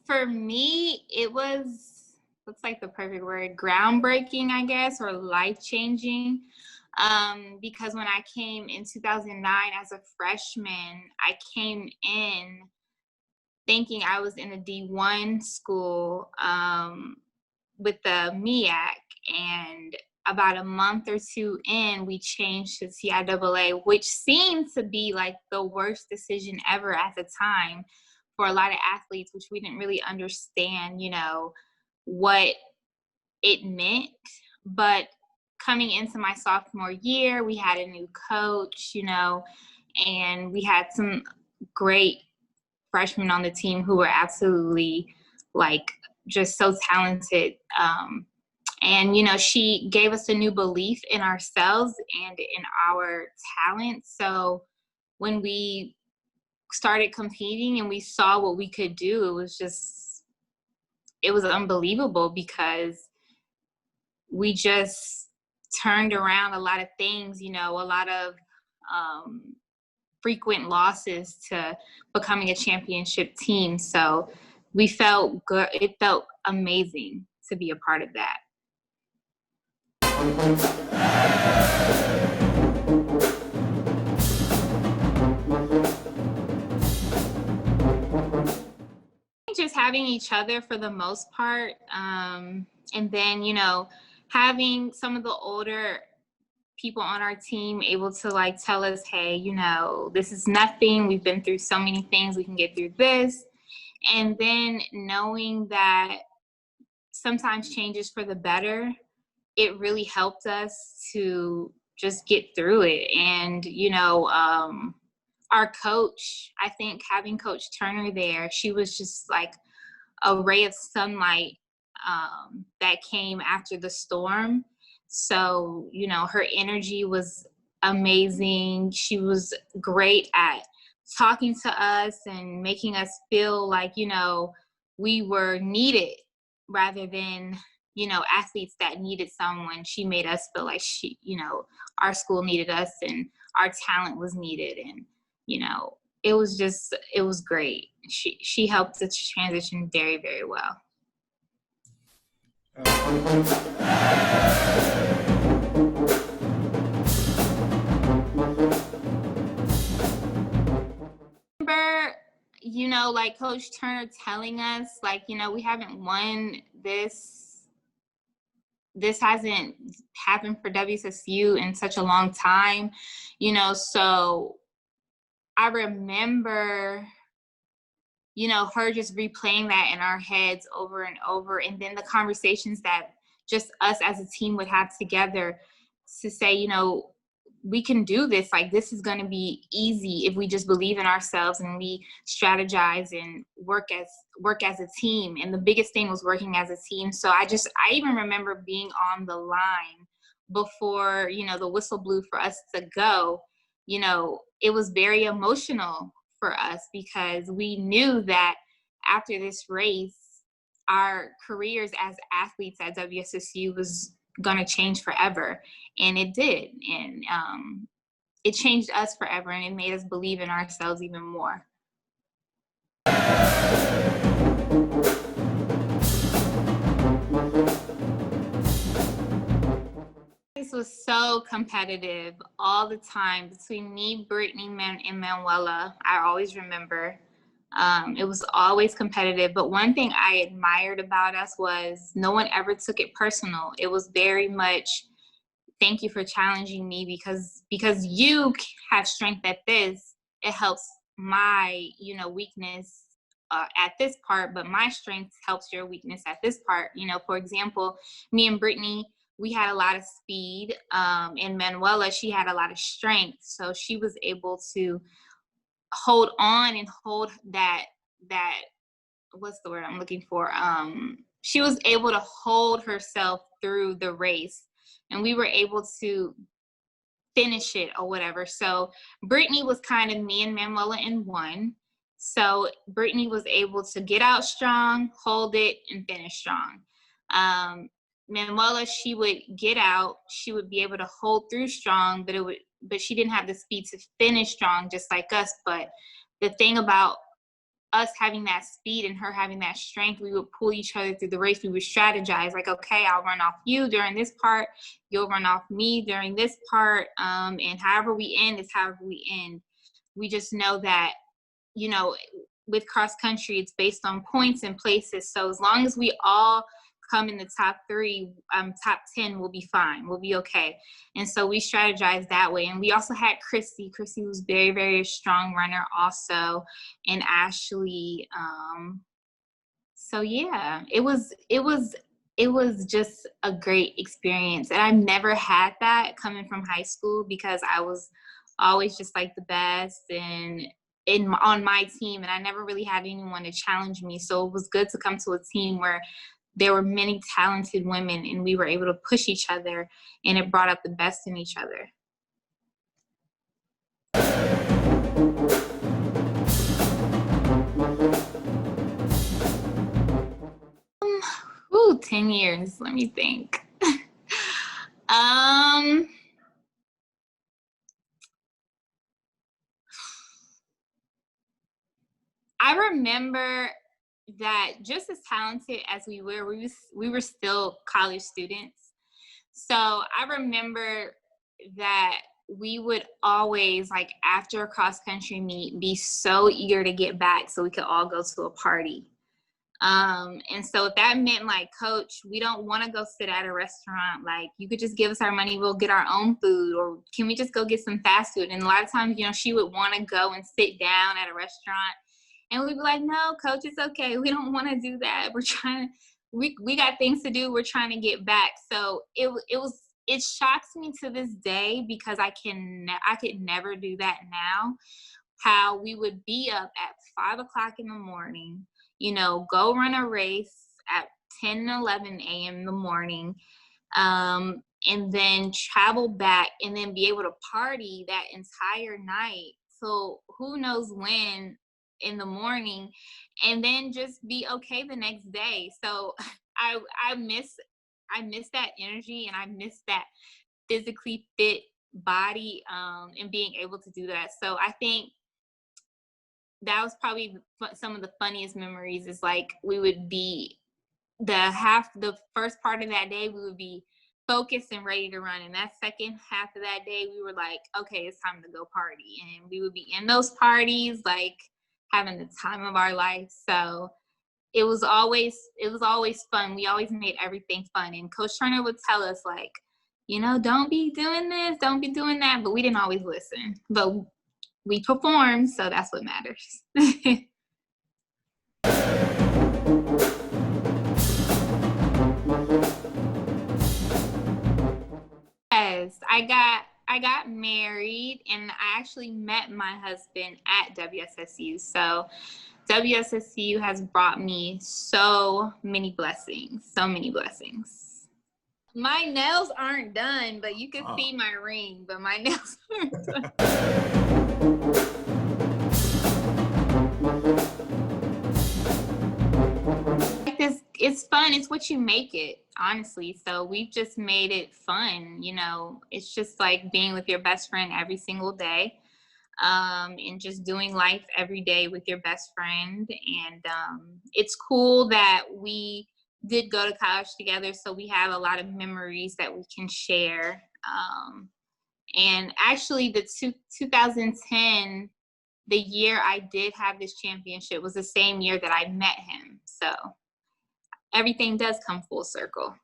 For me, it was, looks like the perfect word, groundbreaking, I guess, or life-changing. Because when I came in 2009 as a freshman, I came in thinking I was in a D1 school with the MEAC, and about a month or two in, we changed to CIAA, which seemed to be like the worst decision ever at the time for a lot of athletes, which we didn't really understand, what it meant. But coming into my sophomore year, we had a new coach, and we had some great freshmen on the team who were absolutely just so talented. And she gave us a new belief in ourselves and in our talent. So when we started competing and we saw what we could do, it was unbelievable, because we just turned around a lot of things, a lot of frequent losses to becoming a championship team. So we felt good. It felt amazing to be a part of that. Just having each other for the most part, and then having some of the older people on our team able to tell us, hey, this is nothing, we've been through so many things, we can get through this. And then knowing that sometimes change is for the better, it really helped us to just get through it. And our coach, I think having Coach Turner there, she was just like a ray of sunlight that came after the storm. So, her energy was amazing. She was great at talking to us and making us feel like, we were needed rather than, athletes that needed someone. She made us feel like our school needed us and our talent was needed. And, it was great. She helped us transition very, very well. Remember, Coach Turner telling us, we haven't won this. This hasn't happened for WSSU in such a long time, so I remember, her just replaying that in our heads over and over. And then the conversations that just us as a team would have together to say, we can do this. This is going to be easy if we just believe in ourselves and we strategize and work as a team. And the biggest thing was working as a team. So I even remember being on the line before, the whistle blew for us to go. It was very emotional for us, because we knew that after this race, our careers as athletes at WSSU was going to change forever. And it did. And it changed us forever, and it made us believe in ourselves even more. This was so competitive all the time between me, Brittany, and Manuela. I always remember. It was always competitive. But one thing I admired about us was no one ever took it personal. It was very much, thank you for challenging me, because you have strength at this. It helps my, weakness at this part, but my strength helps your weakness at this part. For example, me and Brittany, we had a lot of speed. And Manuela, she had a lot of strength. So she was able to hold on and hold that, what's the word I'm looking for? She was able to hold herself through the race, and we were able to finish it or whatever. So Brittany was kind of me and Manuela in one. So Brittany was able to get out strong, hold it, and finish strong. Manuela, she would get out, she would be able to hold through strong, but she didn't have the speed to finish strong, just like us. But the thing about us having that speed and her having that strength, we would pull each other through the race. We would strategize, like, okay, I'll run off you during this part, you'll run off me during this part, and however we end is however we end. We just know that, you know, with cross country, it's based on points and places. So as long as we all come in the top 3, top 10, we'll be fine. We'll be okay. And so we strategized that way. And we also had Chrissy. Chrissy was very, very strong runner also, and Ashley. So yeah, it was just a great experience. And I've never had that coming from high school, because I was always just like the best and on my team, and I never really had anyone to challenge me. So it was good to come to a team where there were many talented women, and we were able to push each other, and it brought out the best in each other. Ooh, 10 years. Let me think. I remember that just as talented as we were still college students. So I remember that we would always, like, after a cross country meet, be so eager to get back so we could all go to a party. And so if that meant, like, coach, we don't want to go sit at a restaurant, like, you could just give us our money, we'll get our own food, or can we just go get some fast food? And a lot of times, you know, she would want to go and sit down at a restaurant, and we'd be like, no, coach, it's okay, we don't want to do that, we're trying to, we got things to do, we're trying to get back. So it shocks me to this day, because I could never do that now, how we would be up at 5 o'clock in the morning, you know, go run a race at 10, 11 a.m. in the morning, and then travel back, and then be able to party that entire night. So who knows when in the morning, and then just be okay the next day. So I miss that energy, and I miss that physically fit body, and being able to do that. So I think that was probably some of the funniest memories, is like, we would be the first part of that day, we would be focused and ready to run. And that second half of that day, we were like, okay, it's time to go party. And we would be in those parties, like, having the time of our life. So it was always fun. We always made everything fun. And Coach Turner would tell us, like, you know, don't be doing this, don't be doing that. But we didn't always listen. But we performed, so that's what matters. Yes, I got married, and I actually met my husband at WSSU. So WSSU has brought me so many blessings, so many blessings. My nails aren't done, but you can see my ring, but my nails aren't done. It's fun. It's what you make it, honestly. So we've just made it fun. You know, it's just like being with your best friend every single day, and just doing life every day with your best friend. And it's cool that we did go to college together, so we have a lot of memories that we can share. And actually, the 2010, the year I did have this championship, was the same year that I met him. So everything does come full circle.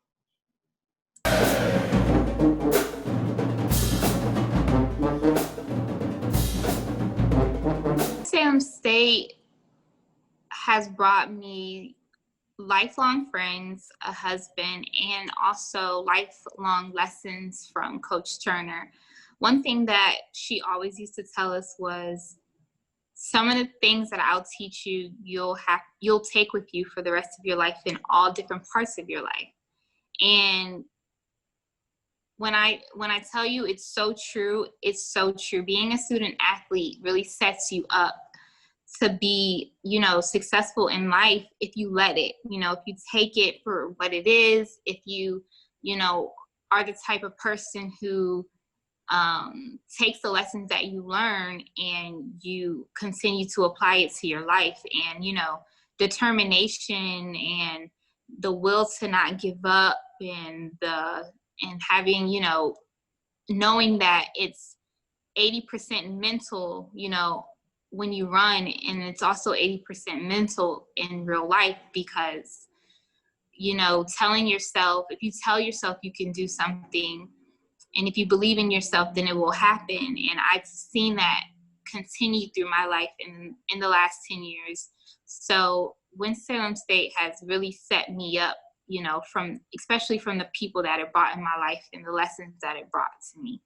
Sam State has brought me lifelong friends, a husband, and also lifelong lessons from Coach Turner. One thing that she always used to tell us was, some of the things that I'll teach you, you'll take with you for the rest of your life in all different parts of your life. And when I tell you it's so true, it's so true. Being a student athlete really sets you up to be, successful in life if you let it. If you take it for what it is, if you know, are the type of person who takes the lessons that you learn and you continue to apply it to your life, and determination and the will to not give up, and having, knowing that it's 80% mental, when you run, and it's also 80% mental in real life, because telling yourself, if you tell yourself you can do something, and if you believe in yourself, then it will happen. And I've seen that continue through my life in the last 10 years. So Winston-Salem State has really set me up, especially from the people that it brought in my life and the lessons that it brought to me.